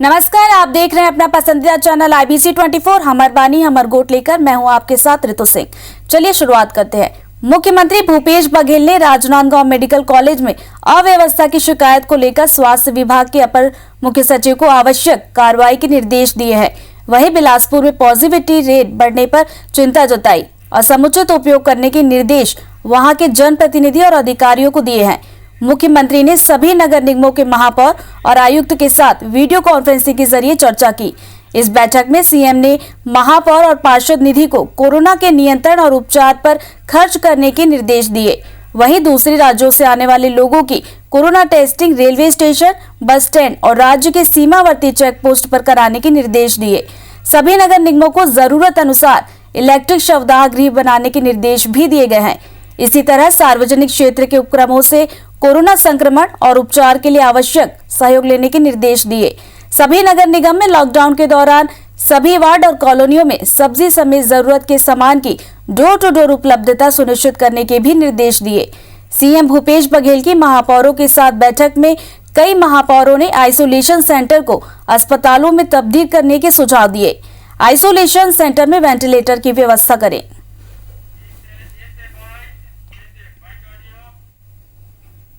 नमस्कार, आप देख रहे हैं अपना पसंदीदा चैनल IBC 24 हमर बानी हमर गोट लेकर। मैं हूं आपके साथ ऋतु सिंह। चलिए शुरुआत करते हैं। मुख्यमंत्री भूपेश बघेल ने राजनांदगांव मेडिकल कॉलेज में अव्यवस्था की शिकायत को लेकर स्वास्थ्य विभाग के अपर मुख्य सचिव को आवश्यक कार्रवाई के निर्देश दिए हैं। वहीं बिलासपुर में पॉजिटिविटी रेट बढ़ने पर चिंता जताई और समुचित उपयोग करने के निर्देश वहां के जनप्रतिनिधि और अधिकारियों को दिए हैं। मुख्यमंत्री ने सभी नगर निगमों के महापौर और आयुक्त के साथ वीडियो कॉन्फ्रेंसिंग के जरिए चर्चा की। इस बैठक में सीएम ने महापौर और पार्षद निधि को कोरोना के नियंत्रण और उपचार पर खर्च करने के निर्देश दिए। वहीं दूसरे राज्यों से आने वाले लोगों की corona testing railway station, bus stand और राज्य के सीमावर्ती चेक पोस्ट पर कराने के निर्देश दिए। सभी नगर निगमों को जरूरत अनुसार इलेक्ट्रिक शवदाह गृह बनाने के निर्देश भी दिए गए हैं। इसी तरह सार्वजनिक क्षेत्र के उपक्रमों से कोरोना संक्रमण और उपचार के लिए आवश्यक सहयोग लेने के निर्देश दिए। सभी नगर निगम में लॉकडाउन के दौरान सभी वार्ड और कॉलोनियों में सब्जी समेत जरूरत के सामान की डोर टू डोर उपलब्धता सुनिश्चित करने के भी निर्देश दिए। सीएम भूपेश बघेल की महापौरों के साथ बैठक में कई महापौरों ने आइसोलेशन सेंटर को अस्पतालों में तब्दील करने के सुझाव दिए। आइसोलेशन सेंटर में वेंटिलेटर की व्यवस्था करें।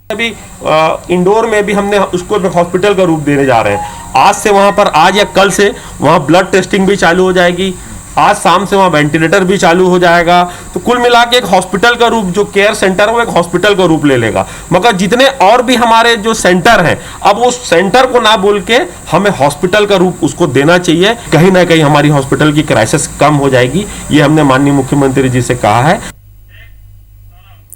अभी इंडोर में भी हमने उसको हॉस्पिटल का रूप देने जा रहे हैं। आज से वहां पर, आज या कल से वहां ब्लड टेस्टिंग भी चालू हो जाएगी। आज शाम से वहां वेंटिलेटर भी चालू हो जाएगा। तो कुल मिला के एक हॉस्पिटल का रूप, जो केयर सेंटर है वो एक हॉस्पिटल का रूप ले लेगा। मगर जितने और भी हमारे जो सेंटर हैं, अब उस सेंटर को ना बोल के हमें हॉस्पिटल का रूप उसको देना चाहिए। कहीं ना कहीं हमारी हॉस्पिटल की क्राइसिस कम हो जाएगी। ये हमने माननीय मुख्यमंत्री जी से कहा है।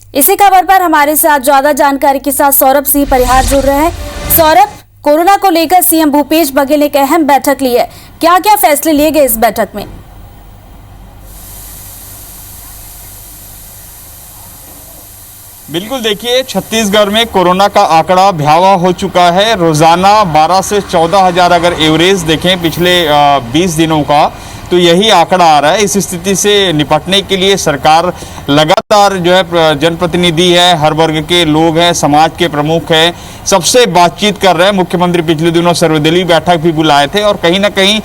इसी खबर पर हमारे साथ ज्यादा जानकारी के साथ सौरभ सिंह परिहार जुड़ रहे हैं। सौरभ, कोरोना को लेकर सीएम भूपेश बघेल ने एक अहम बैठक ली है। क्या क्या फैसले लिए गए इस बैठक में? बिल्कुल, देखिए, छत्तीसगढ़ में कोरोना का आंकड़ा भयावह हो चुका है। रोजाना 12 से 14 हज़ार अगर एवरेज देखें पिछले 20 दिनों का, तो यही आंकड़ा आ रहा है। इस स्थिति से निपटने के लिए सरकार लगातार जो है जनप्रतिनिधि है, हर वर्ग के लोग हैं, समाज के प्रमुख हैं, सबसे बातचीत कर रहे हैं। मुख्यमंत्री पिछले दिनों सर्वदलीय बैठक भी बुलाए थे और कहीं ना कहीं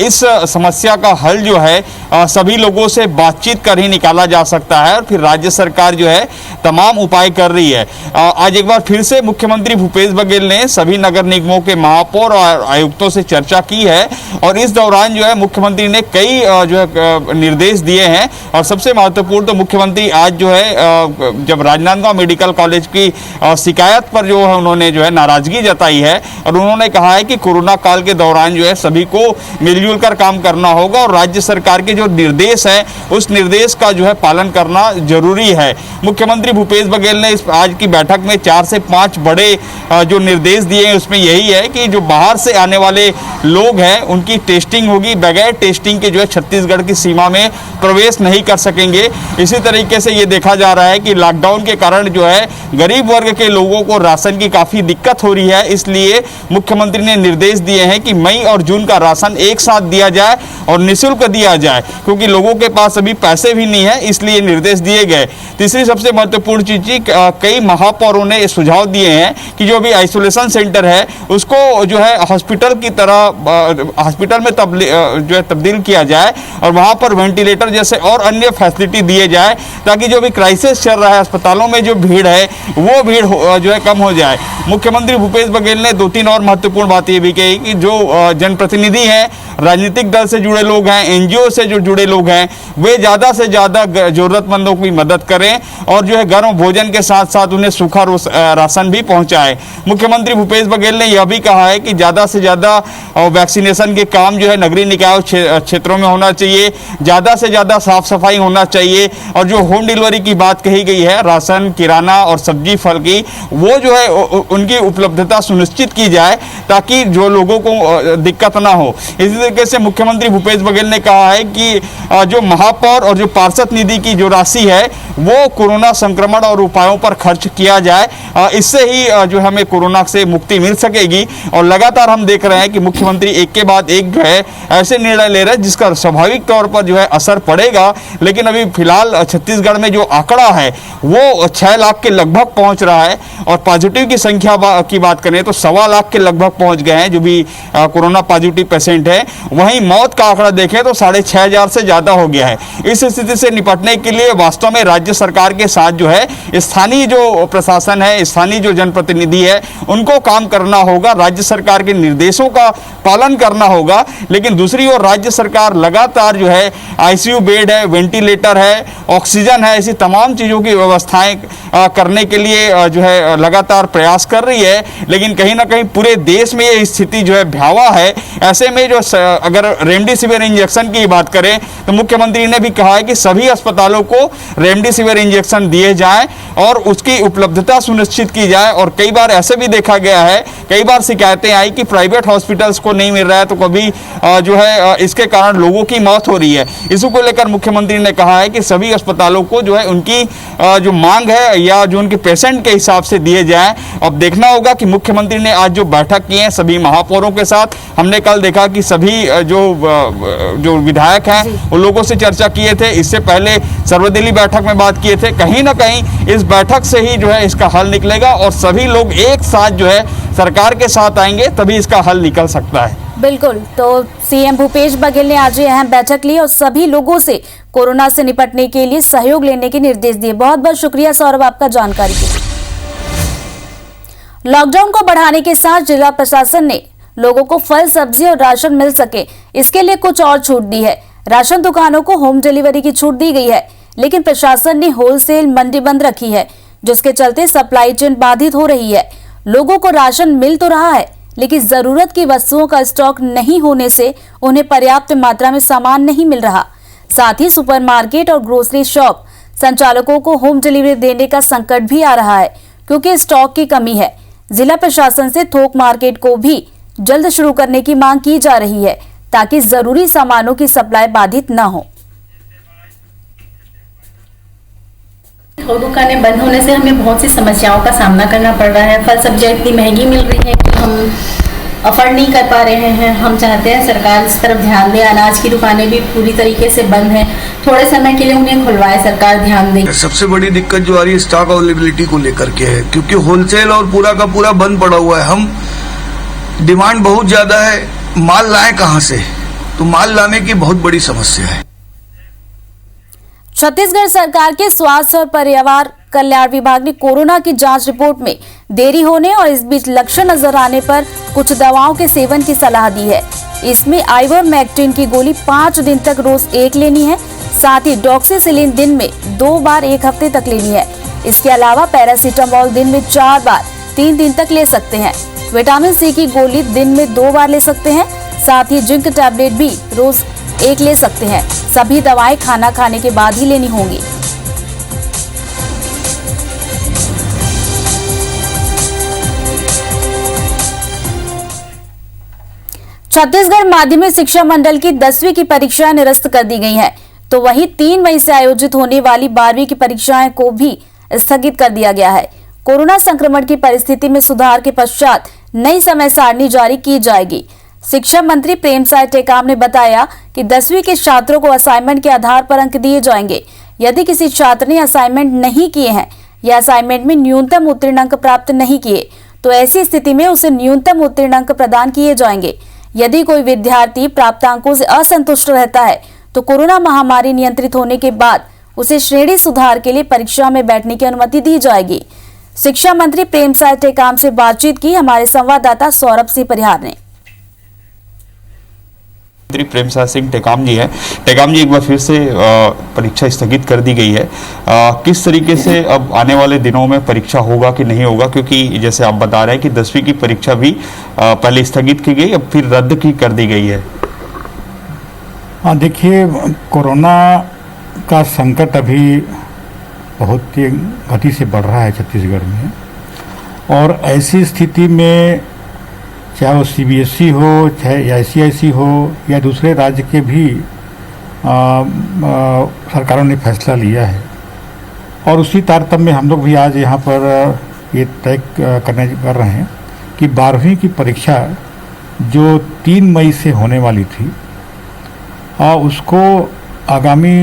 इस समस्या का हल जो है सभी लोगों से बातचीत कर ही निकाला जा सकता है। और फिर राज्य सरकार जो है तमाम उपाय कर रही है। आज एक बार फिर से मुख्यमंत्री भूपेश बघेल ने सभी नगर निगमों के महापौर और आयुक्तों से चर्चा की है और इस दौरान जो है मुख्यमंत्री ने कई जो है निर्देश दिए हैं। और सबसे महत्वपूर्ण तो मुख्यमंत्री आज जो है जब राजनांदगांव मेडिकल कॉलेज की शिकायत पर जो है उन्होंने जो है नाराजगी जताई है और उन्होंने कहा है कि कोरोना काल के दौरान जो है सभी को मिलजुल कर काम करना होगा और राज्य सरकार के जो निर्देश है उस निर्देश का जो है पालन करना जरूरी है। मुख्यमंत्री भूपेश बघेल ने इस आज की बैठक में 4 से 5 बड़े जो निर्देश दिए हैं उसमें यही है कि जो बाहर से आने वाले लोग हैं उनकी टेस्टिंग होगी। बगैर टेस्टिंग के जो है छत्तीसगढ़ की सीमा में प्रवेश नहीं कर सकेंगे। इसी तरीके से ये देखा जा रहा है कि लॉकडाउन के कारण जो है गरीब वर्ग के लोगों को राशन की काफ़ी दिक्कत हो रही है। इसलिए मुख्यमंत्री ने निर्देश दिए हैं कि मई और जून का राशन एक साथ दिया जाए और निःशुल्क दिया जाए, क्योंकि लोगों के पास अभी पैसे भी नहीं है, इसलिए निर्देश दिए गए। तीसरी सबसे महत्वपूर्ण चीज, कई महापौरों ने सुझाव दिए हैं कि जो भी आइसोलेशन सेंटर है उसको जो है हॉस्पिटल की तरह हॉस्पिटल में जो है तब्दील किया जाए और वहाँ पर वेंटिलेटर जैसे और अन्य फैसिलिटी दिए जाए, ताकि जो भी क्राइसिस चल रहा है अस्पतालों में जो भीड़ है वो भीड़ जो है कम हो जाए। मुख्यमंत्री भूपेश बघेल ने 2-3 और महत्वपूर्ण बात ये भी कही कि जो जनप्रतिनिधि हैं, राजनीतिक दल से जुड़े लोग हैं, एनजीओ से जो जुड़े लोग हैं, वे ज़्यादा से ज़्यादा जरूरतमंदों की मदद करें और जो है गर्म भोजन के साथ साथ उन्हें सूखा राशन भी पहुंचाएं। मुख्यमंत्री भूपेश बघेल ने यह भी कहा है कि ज़्यादा से ज़्यादा वैक्सीनेशन के काम जो है नगरीय निकाय क्षेत्रों में होना चाहिए, ज़्यादा से ज़्यादा साफ सफाई होना चाहिए और जो होम डिलीवरी की बात कही गई है, राशन, किराना और सब्जी फल की, वो जो है उनकी उपलब्धता सुनिश्चित की जाए ताकि जो लोगों को दिक्कत ना हो। इसी तरीके से मुख्यमंत्री भूपेश बघेल ने कहा है कि जो महापौर और जो पार्षद निधि की जो राशि है वो कोरोना संक्रमण और उपायों पर खर्च किया जाए। इससे ही जो हमें कोरोना से मुक्ति मिल सकेगी। और लगातार हम देख रहे हैं कि मुख्यमंत्री एक के बाद एक जो है ऐसे निर्णय ले रहे हैं है, जिसका स्वाभाविक तौर पर जो है असर पड़ेगा। लेकिन अभी फिलहाल छत्तीसगढ़ में जो आंकड़ा है वो 6 लाख के लगभग पहुंच रहा है और पॉजिटिव की संख्या की बात करें तो 1.25 लाख के लगभग पहुंच गए हैं जो भी कोरोना पॉजिटिव पेशेंट है। वहीं मौत का आंकड़ा देखें तो 6,500 से ज़्यादा हो गया है। इस स्थिति से निपटने के लिए वास्तव में राज्य सरकार के साथ जो है स्थानीय जो प्रशासन है, स्थानीय जो जनप्रतिनिधि है, उनको काम करना होगा, राज्य सरकार के निर्देशों का पालन करना होगा। लेकिन दूसरी ओर राज्य सरकार लगातार जो है आईसीयू बेड है, वेंटिलेटर है, ऑक्सीजन है, ऐसी तमाम चीज़ों की व्यवस्थाएं करने के लिए जो है लगातार प्रयास कर रही है। लेकिन कहीं ना कहीं पूरे देश में ये स्थिति जो है भयावह है। ऐसे में जो अगर रेमडेसिविर इंजेक्शन की बात करें तो मुख्यमंत्री ने भी कहा है कि सभी अस्पतालों को रेमडेसिविर इंजेक्शन दिए जाएं और उसकी उपलब्धता सुनिश्चित की जाए। और कई बार ऐसे भी देखा गया है, कई बार शिकायतें आई कि प्राइवेट हॉस्पिटल्स को नहीं मिल रहा है, तो कभी जो है इसके कारण लोगों की मौत हो रही है। इसी को लेकर मुख्यमंत्री ने कहा है कि सभी अस्पतालों को जो है उनकी जो मांग है या जो उनके पेशेंट के हिसाब से दिए जाएं। अब देखना होगा कि मुख्यमंत्री ने आज जो बैठक की है सभी महापौरों के साथ, हमने कल देखा कि सभी जो विधायक हैं उन लोगों से चर्चा किए थे, इससे पहले सर्वदलीय बैठक में बात किए थे। कहीं ना कहीं इस बैठक से ही जो है इसका हल निकलेगा और सभी लोग एक साथ जो है सरकार के साथ आएंगे, तभी इसका हल निकल सकता है। बिल्कुल, तो सीएम भूपेश बघेल ने आज ये अहम बैठक ली और सभी लोगों से कोरोना से निपटने के लिए सहयोग लेने के निर्देश दिए। बहुत बहुत शुक्रिया सौरभ आपका जानकारी के लिए। लॉकडाउन को बढ़ाने के साथ जिला प्रशासन ने लोगों को फल, सब्जी और राशन मिल सके, इसके लिए कुछ और छूट दी है। राशन दुकानों को होम डिलीवरी की छूट दी गई है, लेकिन प्रशासन ने होलसेल मंडी बंद रखी है, जिसके चलते सप्लाई चेन बाधित हो रही है। लोगों को राशन मिल तो रहा है, लेकिन जरूरत की वस्तुओं का स्टॉक नहीं होने से उन्हें पर्याप्त मात्रा में सामान नहीं मिल रहा। साथ ही सुपरमार्केट और ग्रोसरी शॉप संचालकों को होम डिलीवरी देने का संकट भी आ रहा है, क्योंकि स्टॉक की कमी है। जिला प्रशासन से थोक मार्केट को भी जल्द शुरू करने की मांग की जा रही है, ताकि जरूरी सामानों की सप्लाई बाधित न हो। थोक दुकानें बंद होने से हमें बहुत सी समस्याओं का सामना करना पड़ रहा है। फल सब्जियां इतनी महंगी मिल रही हैं कि हम अफोर्ड नहीं कर पा रहे हैं। हम चाहते हैं सरकार इस तरफ ध्यान दे। अनाज की दुकानें भी पूरी तरीके से बंद हैं, थोड़े समय के लिए उन्हें खुलवाए, सरकार ध्यान दे। सबसे बड़ी दिक्कत जो आ रही है स्टॉक अवेलेबिलिटी को लेकर के है, क्योंकि होलसेल और पूरा का पूरा बंद पड़ा हुआ है। हम डिमांड बहुत ज्यादा है, माल लाएं कहां से, तो माल लाने की बहुत बड़ी समस्या है। छत्तीसगढ़ सरकार के स्वास्थ्य और परिवार कल्याण विभाग ने कोरोना की जांच रिपोर्ट में देरी होने और इस बीच लक्षण नजर आने पर कुछ दवाओं के सेवन की सलाह दी है। इसमें आइवरमेक्टिन की गोली 5 दिन तक रोज 1 लेनी है। साथ ही डॉक्सीसिलिन दिन में 2 बार 1 हफ्ते तक लेनी है। इसके अलावा पैरासीटामोल दिन में 4 बार 3 दिन तक ले सकते हैं। विटामिन सी की गोली दिन में 2 बार ले सकते हैं। साथ ही जिंक टैबलेट भी रोज 1 ले सकते हैं। सभी दवाएं खाना खाने के बाद ही लेनी होंगी। छत्तीसगढ़ माध्यमिक शिक्षा मंडल की 10वीं की परीक्षाएं निरस्त कर दी गई हैं, तो वहीं 3 मई से आयोजित होने वाली 12वीं की परीक्षाएं को भी स्थगित कर दिया गया है। कोरोना संक्रमण की परिस्थिति में सुधार के पश्चात नई समय सारणी जारी की जाएगी। शिक्षा मंत्री प्रेमसाय टेकाम ने बताया कि 10वीं के छात्रों को असाइनमेंट के आधार पर अंक दिए जाएंगे। यदि किसी छात्र ने असाइनमेंट नहीं किए हैं या असाइनमेंट में न्यूनतम उत्तीर्ण अंक प्राप्त नहीं किए, तो ऐसी स्थिति में उसे न्यूनतम उत्तीर्ण अंक प्रदान किए जाएंगे। यदि कोई विद्यार्थी प्राप्तांकों से असंतुष्ट रहता है, तो कोरोना महामारी नियंत्रित होने के बाद उसे श्रेणी सुधार के लिए परीक्षा में बैठने की अनुमति दी जाएगी। शिक्षा मंत्री प्रेमसाय टेकाम से बातचीत की हमारे संवाददाता सौरभ सिंह परिहार ने। मंत्री प्रेमसाय सिंह टेकाम जी हैं। टेकाम जी, एक बार फिर से परीक्षा स्थगित कर दी गई है। किस तरीके से अब आने वाले दिनों में परीक्षा होगा कि नहीं होगा, क्योंकि जैसे आप बता रहे हैं कि 10वीं की परीक्षा भी पहले स्थगित की गई, अब फिर रद्द की कर दी गई है। हाँ, देखिए, कोरोना का संकट अभी बहुत ही गति से बढ़ रहा है छत्तीसगढ़ में, और ऐसी स्थिति में चाहे वो सीबीएसई हो, चाहे आईसीआईसी हो या दूसरे राज्य के भी सरकारों ने फैसला लिया है, और उसी तारतम्य में हम लोग भी आज यहाँ पर ये तय कर रहे हैं कि 12वीं की परीक्षा जो 3 मई से होने वाली थी, उसको आगामी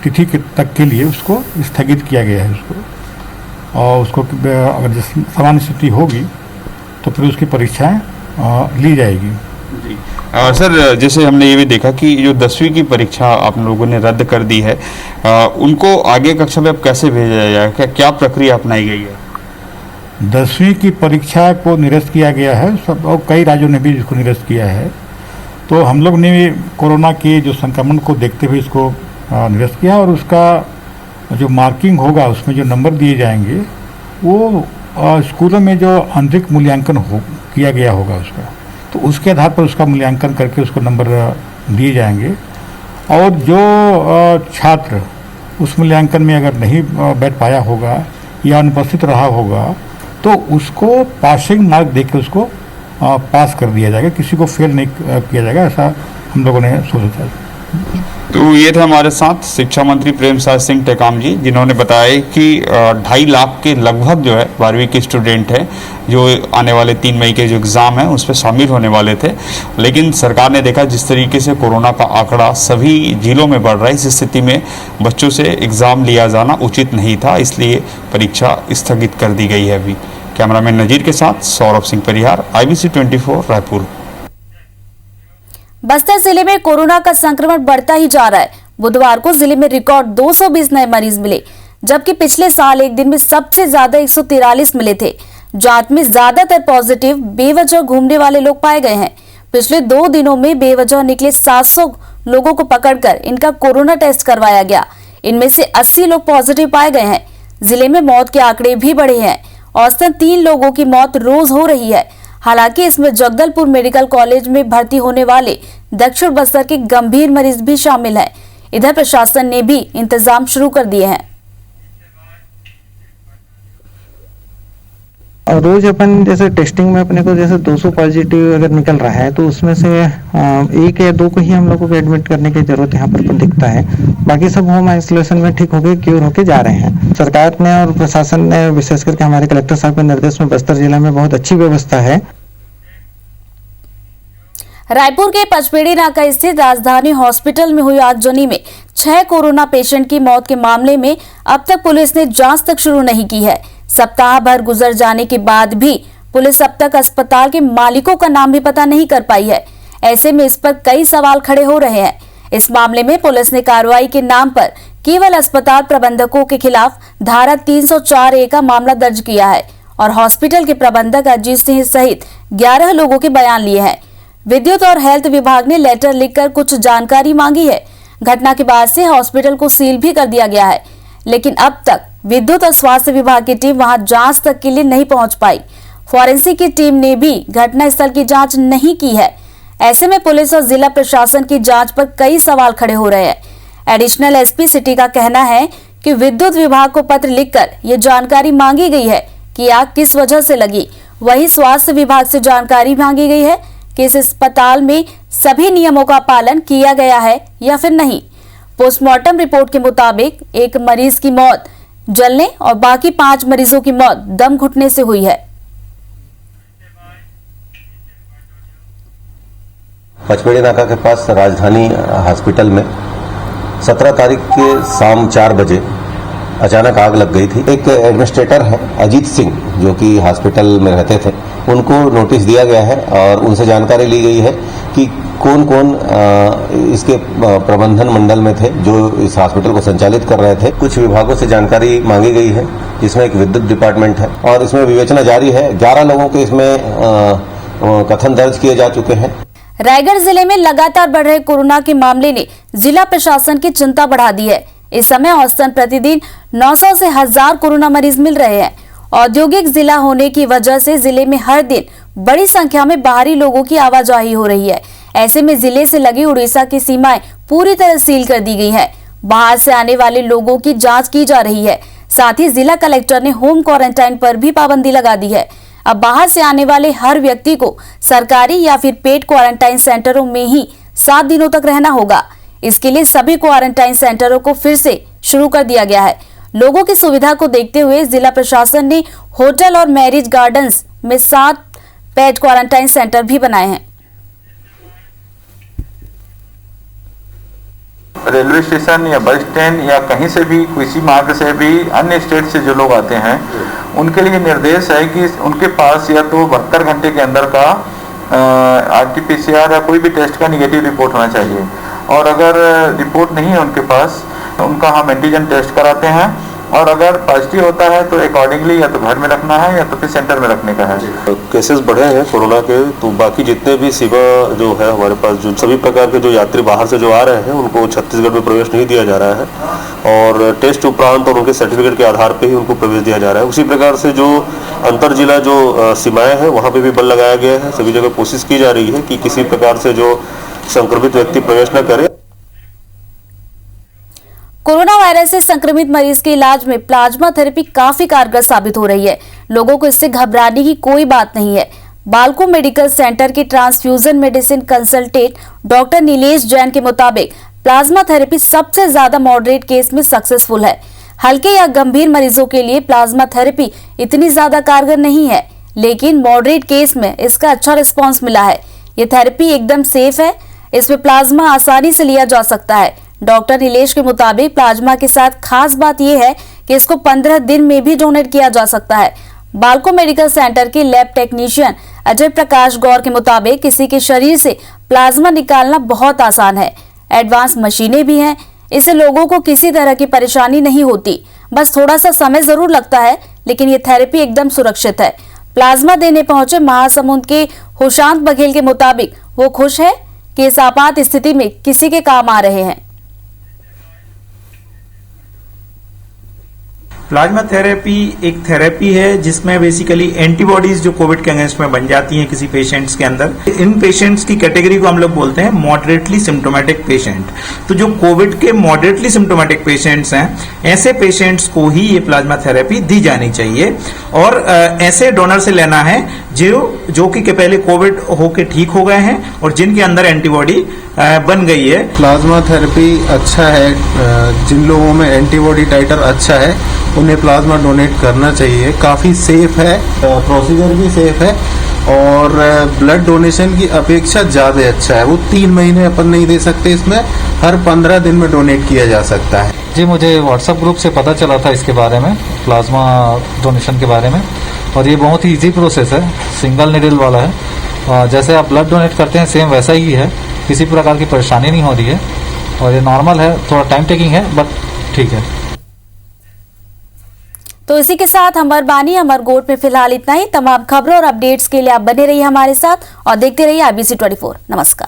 तिथि तक के लिए उसको स्थगित किया गया है उसको, और उसको अगर जिस सामान्य स्थिति होगी तो फिर उसकी परीक्षाएं ली जाएगी। सर, जैसे हमने ये भी देखा कि जो 10वीं की परीक्षा आप लोगों ने रद्द कर दी है, उनको आगे कक्षा में अब कैसे भेजा जाएगा, क्या प्रक्रिया अपनाई गई है? 10वीं की परीक्षा को निरस्त किया गया है सब, और कई राज्यों ने भी इसको निरस्त किया है। तो हम लोग ने कोरोना के जो संक्रमण को देखते हुए इसको निरस्त किया, और उसका जो मार्किंग होगा उसमें जो नंबर दिए जाएंगे वो स्कूलों में जो आंतरिक मूल्यांकन किया गया होगा उसका, तो उसके आधार पर उसका मूल्यांकन करके उसको नंबर दिए जाएंगे। और जो छात्र उस मूल्यांकन में अगर नहीं बैठ पाया होगा या अनुपस्थित रहा होगा तो उसको पासिंग मार्क देकर उसको पास कर दिया जाएगा, किसी को फेल नहीं किया जाएगा, ऐसा हम लोगों ने सोचा है। तो ये थे हमारे साथ शिक्षा मंत्री प्रेमसाद सिंह टेकाम जी, जिन्होंने बताया कि 2.5 लाख के लगभग जो है 12वीं के स्टूडेंट हैं जो आने वाले 3 मई के जो एग्ज़ाम हैं उस पर शामिल होने वाले थे, लेकिन सरकार ने देखा जिस तरीके से कोरोना का आंकड़ा सभी जिलों में बढ़ रहा है, इस स्थिति में बच्चों से एग्ज़ाम लिया जाना उचित नहीं था, इसलिए परीक्षा स्थगित कर दी गई है। अभी कैमरामैन नजीर के साथ सौरभ सिंह परिहार, IBC 24 रायपुर। बस्तर जिले में कोरोना का संक्रमण बढ़ता ही जा रहा है। बुधवार को जिले में रिकॉर्ड 220 नए मरीज मिले, जबकि पिछले साल एक दिन में सबसे ज्यादा 143 मिले थे। जांच में ज्यादातर पॉजिटिव बेवजह घूमने वाले लोग पाए गए हैं। पिछले 2 दिनों में बेवजह निकले 700 लोगों को पकड़कर इनका कोरोना टेस्ट करवाया गया। इनमें से 80 लोग पॉजिटिव पाए गए हैं। जिले में मौत के आंकड़े भी बढ़े हैं। औसतन 3 लोगों की मौत रोज हो रही है। हालांकि इसमें जगदलपुर मेडिकल कॉलेज में भर्ती होने वाले दक्षिण बस्तर के गंभीर मरीज भी शामिल हैं। इधर प्रशासन ने भी इंतजाम शुरू कर दिए हैं। और रोज अपन जैसे टेस्टिंग में अपने को जैसे 200 पॉजिटिव अगर निकल रहा है तो उसमें से 1 या 2 को ही हम लोगों को एडमिट करने की जरूरत यहाँ पर दिखता है। बाकी सब होम आइसोलेशन में ठीक होके क्योर होके जा रहे हैं। सरकार ने और प्रशासन ने विशेष करके हमारे कलेक्टर साहब के निर्देश में बस्तर जिला में बहुत अच्छी व्यवस्था है। रायपुर के पचपेड़ी नाका स्थित राजधानी हॉस्पिटल में हुई आगजनी में 6 कोरोना पेशेंट की मौत के मामले में अब तक पुलिस ने जांच तक शुरू नहीं की है। सप्ताह भर गुजर जाने के बाद भी पुलिस अब तक अस्पताल के मालिकों का नाम भी पता नहीं कर पाई है। ऐसे में इस पर कई सवाल खड़े हो रहे हैं। इस मामले में पुलिस ने कार्रवाई के नाम पर केवल अस्पताल प्रबंधकों के खिलाफ धारा 304A का मामला दर्ज किया है और हॉस्पिटल के प्रबंधक अजीत सिंह सहित 11 लोगों के बयान लिए हैं। विद्युत और हेल्थ विभाग ने लेटर लिखकर कुछ जानकारी मांगी है। घटना के बाद से हॉस्पिटल को सील भी कर दिया गया है, लेकिन अब तक विद्युत और स्वास्थ्य विभाग की टीम वहां जांच तक के लिए नहीं पहुंच पाई। फॉरेंसिक की टीम ने भी घटनास्थल की जांच नहीं की है। ऐसे में पुलिस और जिला प्रशासन की जांच पर कई सवाल खड़े हो रहे हैं। एडिशनल एसपी सिटी का कहना है कि विद्युत विभाग को पत्र लिखकर ये जानकारी मांगी गई है कि आग किस वजह से लगी। वहीं स्वास्थ्य विभाग से जानकारी मांगी गई है कि इस अस्पताल में सभी नियमों का पालन किया गया है या फिर नहीं। पोस्टमार्टम रिपोर्ट के मुताबिक 1 मरीज की मौत जलने और बाकी 5 मरीजों की मौत दम घुटने से हुई है। पचपेड़ी नाका के पास राजधानी हॉस्पिटल में 17 तारीख के शाम 4 बजे अचानक आग लग गई थी। एक एडमिनिस्ट्रेटर है अजीत सिंह जो कि हॉस्पिटल में रहते थे, उनको नोटिस दिया गया है और उनसे जानकारी ली गई है कि कौन कौन इसके प्रबंधन मंडल में थे जो इस हॉस्पिटल को संचालित कर रहे थे। कुछ विभागों से जानकारी मांगी गई है जिसमें एक विद्युत डिपार्टमेंट है और इसमें विवेचना जारी है। 11 लोगों के इसमें कथन दर्ज किए जा चुके हैं। रायगढ़ जिले में लगातार बढ़ रहे कोरोना के मामले ने जिला प्रशासन की चिंता बढ़ा दी है। इस समय औसतन प्रतिदिन 900 से 1000 कोरोना मरीज मिल रहे हैं। औद्योगिक जिला होने की वजह से जिले में हर दिन बड़ी संख्या में बाहरी लोगों की आवाजाही हो रही है। ऐसे में जिले से लगी उड़ीसा की सीमाएं पूरी तरह सील कर दी गई हैं। बाहर से आने वाले लोगों की जांच की जा रही है। साथ ही जिला कलेक्टर ने होम क्वारंटाइन पर भी पाबंदी लगा दी है। अब बाहर से आने वाले हर व्यक्ति को सरकारी या फिर पेड क्वारंटाइन सेंटरों में ही 7 दिनों तक रहना होगा। इसके लिए सभी क्वारंटाइन सेंटरों को फिर से शुरू कर दिया गया है। लोगों की सुविधा को देखते हुए जिला प्रशासन ने होटल और मैरिज गार्डन्स में 7 पेड क्वारंटाइन सेंटर भी बनाए हैं। रेलवे स्टेशन या बस स्टैंड या कहीं से भी किसी मार्ग से भी अन्य स्टेट से जो लोग आते हैं उनके लिए निर्देश है कि उनके पास या तो 72 घंटे के अंदर का RT-PCR या कोई भी टेस्ट का निगेटिव रिपोर्ट होना चाहिए। और अगर रिपोर्ट नहीं है उनके पास तो उनका हम एंटीजन टेस्ट कराते हैं और अगर पॉजिटिव होता है तो अकॉर्डिंगली या तो घर में रखना है या तो फिर सेंटर में रखने का है। केसेस बढ़े हैं कोरोना के, तो बाकी जितने भी सेवा जो है हमारे पास, जो सभी प्रकार के जो यात्री बाहर से जो आ रहे हैं उनको छत्तीसगढ़ में प्रवेश नहीं दिया जा रहा है और टेस्ट उपरांत और उनके सर्टिफिकेट के आधार पर ही उनको प्रवेश दिया जा रहा है। उसी प्रकार से जो अंतर जिला जो सीमाएं हैं वहाँ पर भी बल लगाया गया है। सभी जगह कोशिश की जा रही है कि किसी प्रकार से जो संक्रमित व्यक्ति प्रवेश न करे। कोरोना वायरस से संक्रमित मरीज के इलाज में प्लाज्मा थेरेपी काफी कारगर साबित हो रही है। लोगों को इससे घबराने की कोई बात नहीं है। बालको मेडिकल सेंटर के transfusion medicine consultant doctor Nilesh Jain के मुताबिक प्लाज्मा थेरेपी सबसे ज्यादा मॉडरेट केस में सक्सेसफुल है। हल्के या गंभीर मरीजों के लिए प्लाज्मा थेरेपी इतनी ज्यादा कारगर नहीं है, लेकिन मॉडरेट केस में इसका अच्छा रिस्पॉन्स मिला है। ये थेरेपी एकदम सेफ है, इसमें प्लाज्मा आसानी से लिया जा सकता है। डॉक्टर नीलेश के मुताबिक प्लाज्मा के साथ खास बात यह है कि इसको 15 दिन में भी डोनेट किया जा सकता है। बालको मेडिकल सेंटर के लैब टेक्नीशियन अजय प्रकाश गौर के मुताबिक किसी के शरीर से प्लाज्मा निकालना बहुत आसान है। एडवांस मशीनें भी हैं, इससे लोगों को किसी तरह की परेशानी नहीं होती। बस थोड़ा सा समय जरूर लगता है, लेकिन ये थेरेपी एकदम सुरक्षित है। प्लाज्मा देने पहुंचे महासमुंद के हुशांत बघेल के मुताबिक वो खुश है कि इस आपात स्थिति में किसी के काम आ रहे हैं। प्लाज्मा थेरेपी एक थेरेपी है जिसमें बेसिकली एंटीबॉडीज जो कोविड के अगेंस्ट में बन जाती हैं किसी पेशेंट्स के अंदर। इन पेशेंट्स की कैटेगरी को हम लोग बोलते हैं मॉडरेटली सिम्टोमेटिक पेशेंट। तो जो कोविड के मॉडरेटली सिम्टोमेटिक पेशेंट्स हैं, ऐसे पेशेंट्स को ही ये प्लाज्मा थेरेपी दी जानी चाहिए और ऐसे डोनर से लेना है जो कि पहले कोविड होके ठीक हो गए हैं और जिनके अंदर एंटीबॉडी बन गई है। प्लाज्मा थेरेपी अच्छा है, जिन लोगों में एंटीबॉडी टाइटर अच्छा है उन्हें प्लाज्मा डोनेट करना चाहिए। काफ़ी सेफ है, प्रोसीजर भी सेफ है और ब्लड डोनेशन की अपेक्षा ज़्यादा अच्छा है। वो 3 महीने अपन नहीं दे सकते, इसमें हर 15 दिन में डोनेट किया जा सकता है। जी, मुझे व्हाट्सएप ग्रुप से पता चला था इसके बारे में, प्लाज्मा डोनेशन के बारे में, और ये बहुत ही ईजी प्रोसेस है, सिंगल निडल वाला है। जैसे आप ब्लड डोनेट करते हैं सेम वैसा ही है, किसी प्रकार की परेशानी नहीं हो रही है और ये नॉर्मल है, थोड़ा टाइम टेकिंग है बट ठीक है। तो इसी के साथ हमार बानी हमार गोट में फिलहाल इतना ही। तमाम खबरों और अपडेट्स के लिए आप बने रहिए हमारे साथ और देखते रहिए IBC 24। नमस्कार।